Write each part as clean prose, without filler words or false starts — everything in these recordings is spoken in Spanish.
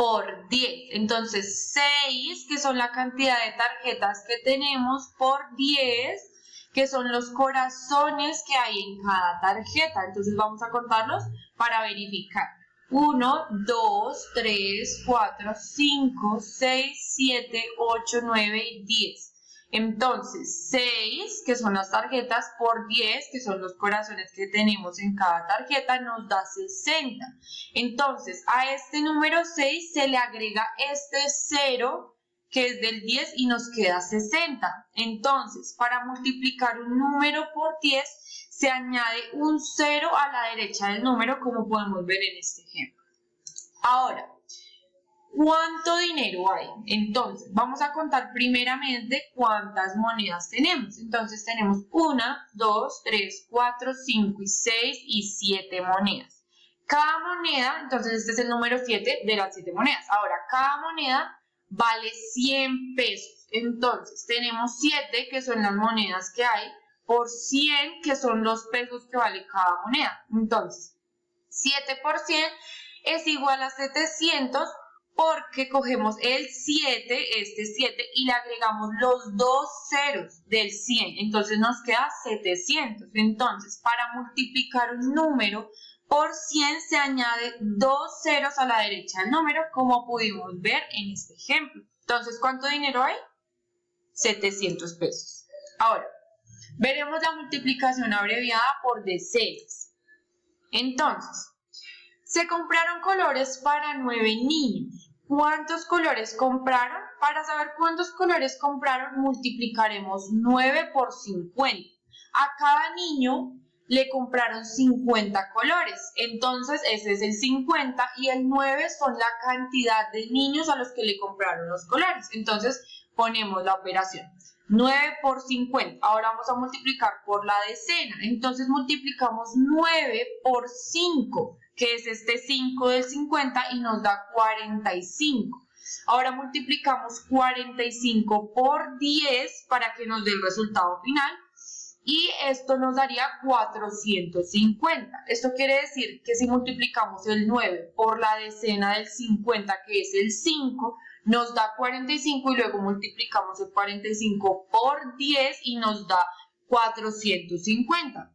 por 10. Entonces 6, que son la cantidad de tarjetas que tenemos, por 10, que son los corazones que hay en cada tarjeta. Entonces vamos a contarlos para verificar. 1, 2, 3, 4, 5, 6, 7, 8, 9 y 10. Entonces, 6, que son las tarjetas, por 10, que son los corazones que tenemos en cada tarjeta, nos da 60. Entonces, a este número 6 se le agrega este 0, que es del 10, y nos queda 60. Entonces, para multiplicar un número por 10, se añade un 0 a la derecha del número, como podemos ver en este ejemplo. Ahora, ¿cuánto dinero hay? Entonces, vamos a contar primeramente cuántas monedas tenemos. Entonces, tenemos 1, 2, 3, 4, 5 y 6 y 7 monedas. Cada moneda, entonces este es el número 7 de las 7 monedas. Ahora, cada moneda vale 100 pesos. Entonces, tenemos 7, que son las monedas que hay, por 100, que son los pesos que vale cada moneda. Entonces, 7 por 100 es igual a 700, porque cogemos el 7, este 7, y le agregamos los dos ceros del 100. Entonces nos queda 700. Entonces, para multiplicar un número por 100 se añade dos ceros a la derecha del número, como pudimos ver en este ejemplo. Entonces, ¿cuánto dinero hay? 700 pesos. Ahora, veremos la multiplicación abreviada por decenas. Entonces, se compraron colores para 9 niños. ¿Cuántos colores compraron? Para saber cuántos colores compraron, multiplicaremos 9 por 50. A cada niño le compraron 50 colores. Entonces, ese es el 50 y el 9 son la cantidad de niños a los que le compraron los colores. Entonces, ponemos la operación. 9 por 50. Ahora vamos a multiplicar por la decena. Entonces, multiplicamos 9 por 5. Que es este 5 del 50 y nos da 45. Ahora multiplicamos 45 por 10 para que nos dé el resultado final y esto nos daría 450. Esto quiere decir que si multiplicamos el 9 por la decena del 50, que es el 5, nos da 45 y luego multiplicamos el 45 por 10 y nos da 450.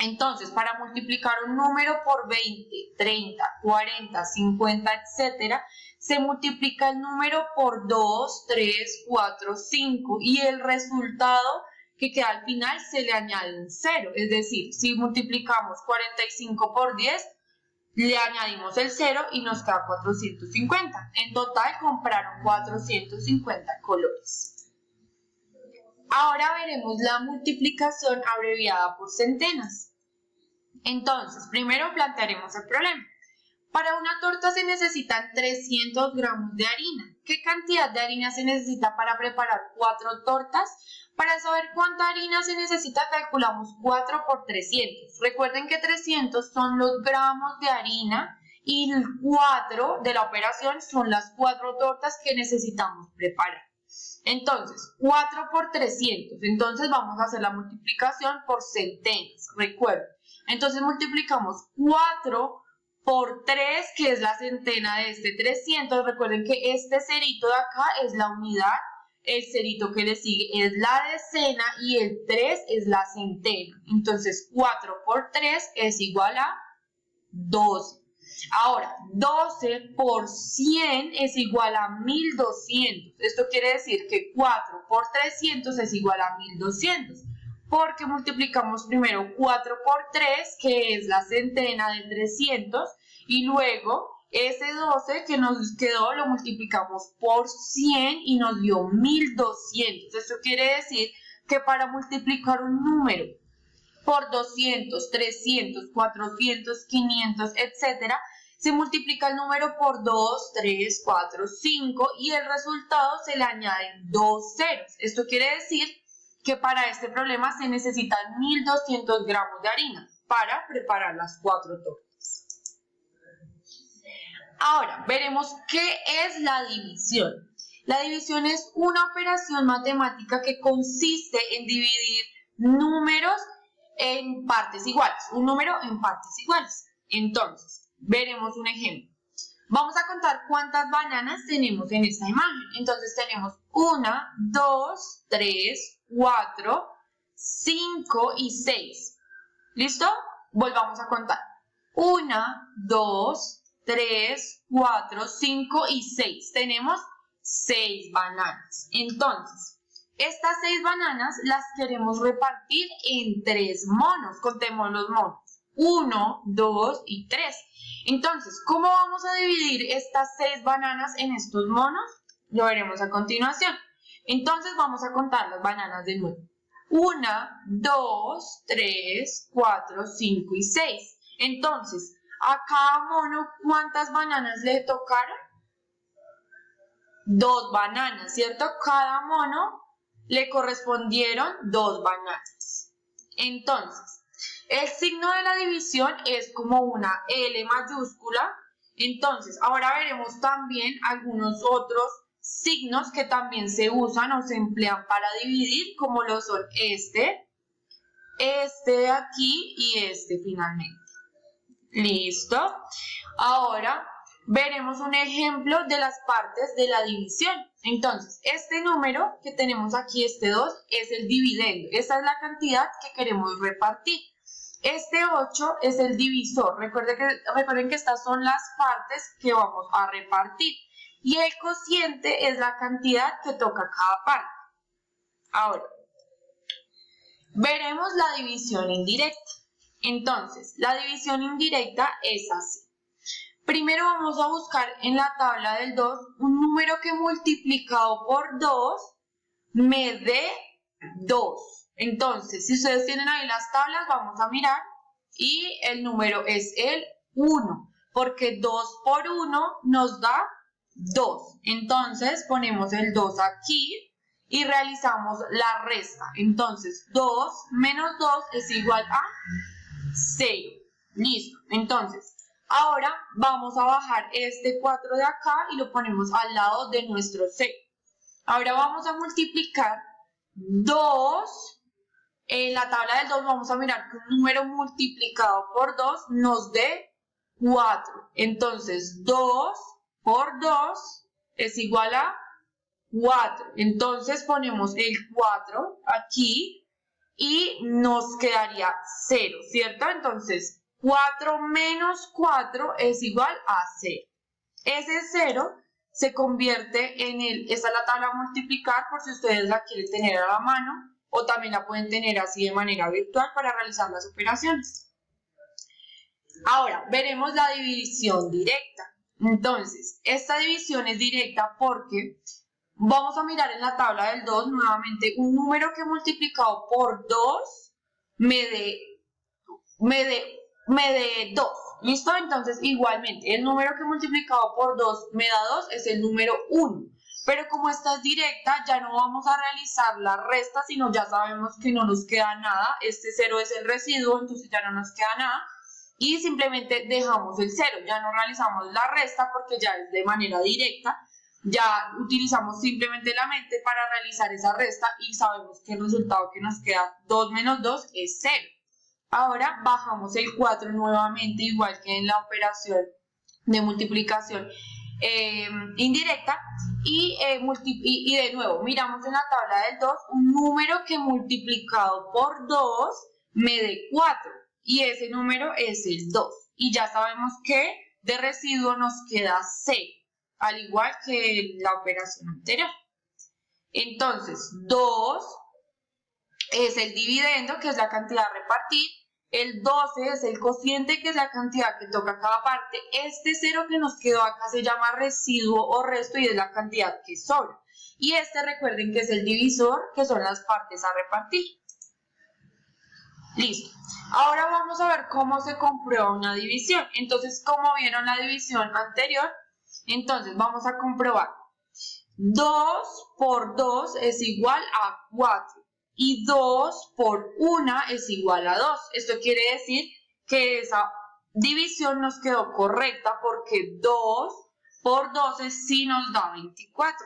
Entonces, para multiplicar un número por 20, 30, 40, 50, etc., se multiplica el número por 2, 3, 4, 5 y el resultado que queda al final se le añade un 0. Es decir, si multiplicamos 45 por 10, le añadimos el 0 y nos queda 450. En total compraron 450 colores. Ahora veremos la multiplicación abreviada por centenas. Entonces, primero plantearemos el problema. Para una torta se necesitan 300 gramos de harina. ¿Qué cantidad de harina se necesita para preparar 4 tortas? Para saber cuánta harina se necesita, calculamos 4 por 300. Recuerden que 300 son los gramos de harina y el 4 de la operación son las 4 tortas que necesitamos preparar. Entonces, 4 por 300. Entonces, vamos a hacer la multiplicación por centenas. Recuerden. Entonces multiplicamos 4 por 3, que es la centena de este 300. Recuerden que este cerito de acá es la unidad, el cerito que le sigue es la decena y el 3 es la centena. Entonces 4 por 3 es igual a 12. Ahora, 12 por 100 es igual a 1200. Esto quiere decir que 4 por 300 es igual a 1200. Porque multiplicamos primero 4 por 3, que es la centena de 300, y luego ese 12 que nos quedó lo multiplicamos por 100 y nos dio 1200. Esto quiere decir que para multiplicar un número por 200, 300, 400, 500, etc., se multiplica el número por 2, 3, 4, 5 y el resultado se le añaden dos ceros. Esto quiere decir que para este problema se necesitan 1200 gramos de harina para preparar las 4 tortas. Ahora, veremos qué es la división. La división es una operación matemática que consiste en dividir números en partes iguales, un número en partes iguales. Entonces, veremos un ejemplo. Vamos a contar cuántas bananas tenemos en esta imagen. Entonces tenemos 1, 2, 3, 4, 5 y 6. ¿Listo? Volvamos a contar. 1, 2, 3, 4, 5 y 6. Tenemos 6 bananas. Entonces, estas 6 bananas las queremos repartir en 3 monos. Contemos los monos. 1, 2 y 3. Entonces, ¿cómo vamos a dividir estas 6 bananas en estos monos? Lo veremos a continuación. Entonces, vamos a contar las bananas de nuevo. 1, 2, 3, 4, 5 y 6. Entonces, a cada mono, ¿cuántas bananas le tocaron? 2 bananas, ¿cierto? Cada mono le correspondieron 2 bananas. Entonces, el signo de la división es como una L mayúscula. Entonces, ahora veremos también algunos otros signos que también se usan o se emplean para dividir, como lo son este de aquí y este finalmente. ¿Listo? Ahora veremos un ejemplo de las partes de la división. Entonces, este número que tenemos aquí, este 2, es el dividendo. Esta es la cantidad que queremos repartir. Este 8 es el divisor. Recuerden que estas son las partes que vamos a repartir. Y el cociente es la cantidad que toca cada parte. Ahora, veremos la división indirecta. Entonces, la división indirecta es así. Primero vamos a buscar en la tabla del 2 un número que multiplicado por 2 me dé 2. Entonces, si ustedes tienen ahí las tablas, vamos a mirar y el número es el 1, porque 2 por 1 nos da 2. Entonces, ponemos el 2 aquí y realizamos la resta. Entonces, 2 menos 2 es igual a 0. Listo. Entonces, ahora vamos a bajar este 4 de acá y lo ponemos al lado de nuestro 0. Ahora vamos a multiplicar 2. En la tabla del 2 vamos a mirar que un número multiplicado por 2 nos dé 4. Entonces, 2 por 2 es igual a 4. Entonces, ponemos el 4 aquí y nos quedaría 0, ¿cierto? Entonces, 4 menos 4 es igual a 0. Ese 0 se convierte en esta es la tabla a multiplicar por si ustedes la quieren tener a la mano o también la pueden tener así de manera virtual para realizar las operaciones. Ahora, veremos la división directa. Entonces, esta división es directa porque vamos a mirar en la tabla del 2 nuevamente un número que multiplicado por 2 me dé 2. ¿Listo? Entonces, igualmente, el número que multiplicado por 2 me da 2 es el número 1. Pero como esta es directa, ya no vamos a realizar la resta, sino ya sabemos que no nos queda nada. Este 0 es el residuo, entonces ya no nos queda nada. Y simplemente dejamos el 0. Ya no realizamos la resta porque ya es de manera directa. Ya utilizamos simplemente la mente para realizar esa resta y sabemos que el resultado que nos queda 2 menos 2 es 0. Ahora bajamos el 4 nuevamente, igual que en la operación de multiplicación indirecta y de nuevo miramos en la tabla del 2 un número que multiplicado por 2 me dé 4 y ese número es el 2 y ya sabemos que de residuo nos queda 0, al igual que la operación anterior. Entonces 2 es el dividendo, que es la cantidad a repartir. El 12 es el cociente, que es la cantidad que toca cada parte. Este 0 que nos quedó acá se llama residuo o resto y es la cantidad que sobra. Y este recuerden que es el divisor, que son las partes a repartir. Listo. Ahora vamos a ver cómo se comprueba una división. Entonces, como vieron la división anterior, entonces vamos a comprobar. 2 por 2 es igual a 4. Y 2 por 1 es igual a 2. Esto quiere decir que esa división nos quedó correcta porque 2 por 12 sí nos da 24.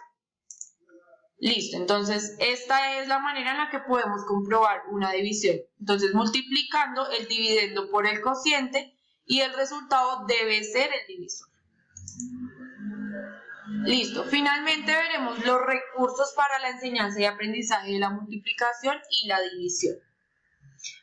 Listo, entonces esta es la manera en la que podemos comprobar una división. Entonces multiplicando el dividendo por el cociente y el resultado debe ser el divisor. Listo. Finalmente veremos los recursos para la enseñanza y aprendizaje de la multiplicación y la división.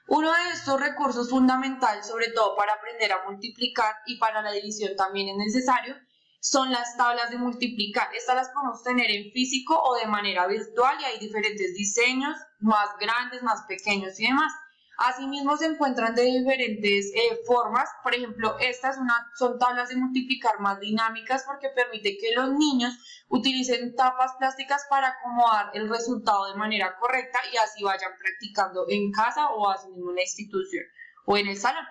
Uno de estos recursos fundamentales, sobre todo para aprender a multiplicar y para la división también es necesario, son las tablas de multiplicar. Estas las podemos tener en físico o de manera virtual y hay diferentes diseños, más grandes, más pequeños y demás. Asimismo se encuentran de diferentes formas. Por ejemplo, estas son tablas de multiplicar más dinámicas porque permite que los niños utilicen tapas plásticas para acomodar el resultado de manera correcta y así vayan practicando en casa o asimismo en la institución o en el salón.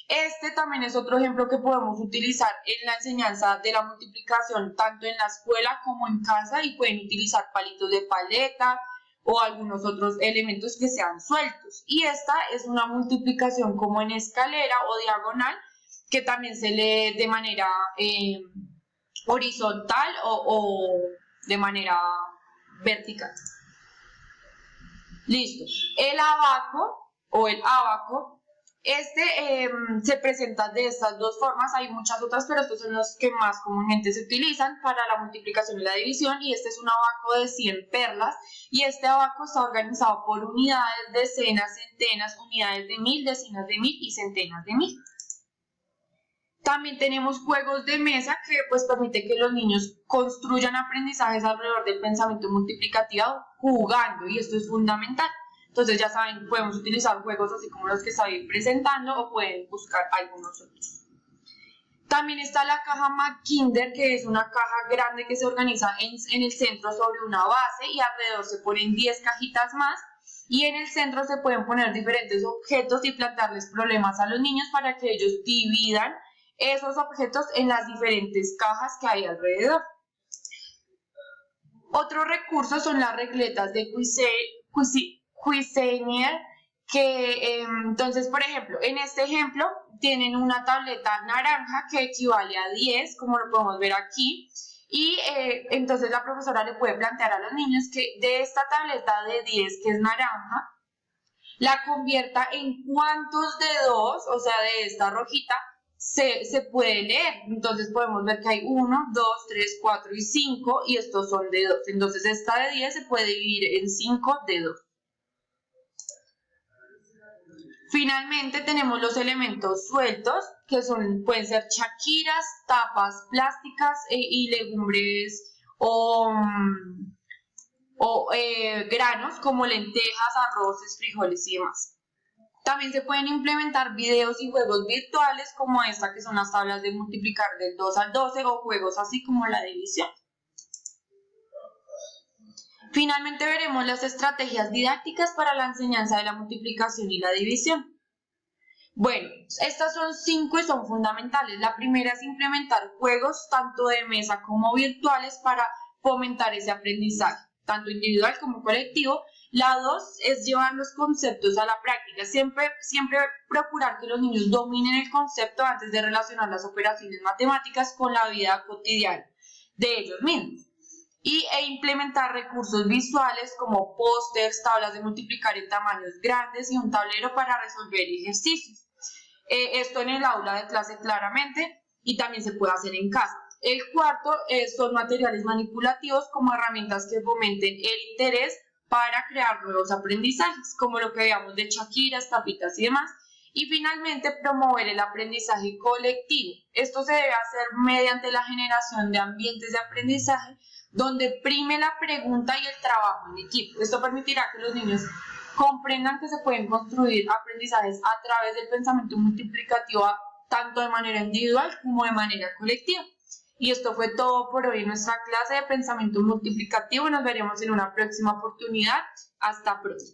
Este también es otro ejemplo que podemos utilizar en la enseñanza de la multiplicación tanto en la escuela como en casa y pueden utilizar palitos de paleta o algunos otros elementos que sean sueltos. Y esta es una multiplicación como en escalera o diagonal que también se lee de manera horizontal o de manera vertical. Listo. El abaco o el abaco, se presenta de estas dos formas. Hay muchas otras, pero estos son los que más comúnmente se utilizan para la multiplicación y la división. Y este es un abaco de 100 perlas. Y este abaco está organizado por unidades, decenas, centenas, unidades de 1000, decenas de 1000 y centenas de 1000. También tenemos juegos de mesa que pues permite que los niños construyan aprendizajes alrededor del pensamiento multiplicativo jugando, y esto es fundamental. Entonces ya saben, podemos utilizar juegos así como los que estoy presentando o pueden buscar algunos otros. También está la caja McKinder, que es una caja grande que se organiza en el centro sobre una base y alrededor se ponen 10 cajitas más. Y en el centro se pueden poner diferentes objetos y plantearles problemas a los niños para que ellos dividan esos objetos en las diferentes cajas que hay alrededor. Otro recurso son las regletas de Cuisenaire, que entonces, por ejemplo, en este ejemplo tienen una tableta naranja que equivale a 10, como lo podemos ver aquí, y entonces la profesora le puede plantear a los niños que de esta tableta de 10 que es naranja, la convierta en cuántos dedos, o sea, de esta rojita, se puede leer. Entonces podemos ver que hay 1, 2, 3, 4 y 5 y estos son de 2. Entonces esta de 10 se puede dividir en 5 de 2. Finalmente tenemos los elementos sueltos que pueden ser chaquiras, tapas plásticas y legumbres o granos como lentejas, arroces, frijoles y demás. También se pueden implementar videos y juegos virtuales como esta, que son las tablas de multiplicar del 2 al 12 o juegos así como la división. Finalmente veremos las estrategias didácticas para la enseñanza de la multiplicación y la división. Bueno, estas son 5 y son fundamentales. La primera es implementar juegos tanto de mesa como virtuales para fomentar ese aprendizaje, tanto individual como colectivo. La 2 es llevar los conceptos a la práctica, siempre procurar que los niños dominen el concepto antes de relacionar las operaciones matemáticas con la vida cotidiana de ellos mismos. E implementar recursos visuales como pósters, tablas de multiplicar en tamaños grandes y un tablero para resolver ejercicios. Esto en el aula de clase claramente y también se puede hacer en casa. El cuarto son materiales manipulativos como herramientas que fomenten el interés para crear nuevos aprendizajes, como lo que veíamos de chaquiras, tapitas y demás. Y finalmente, promover el aprendizaje colectivo. Esto se debe hacer mediante la generación de ambientes de aprendizaje donde prime la pregunta y el trabajo en equipo. Esto permitirá que los niños comprendan que se pueden construir aprendizajes a través del pensamiento multiplicativo, tanto de manera individual como de manera colectiva. Y esto fue todo por hoy en nuestra clase de pensamiento multiplicativo. Nos veremos en una próxima oportunidad. Hasta pronto.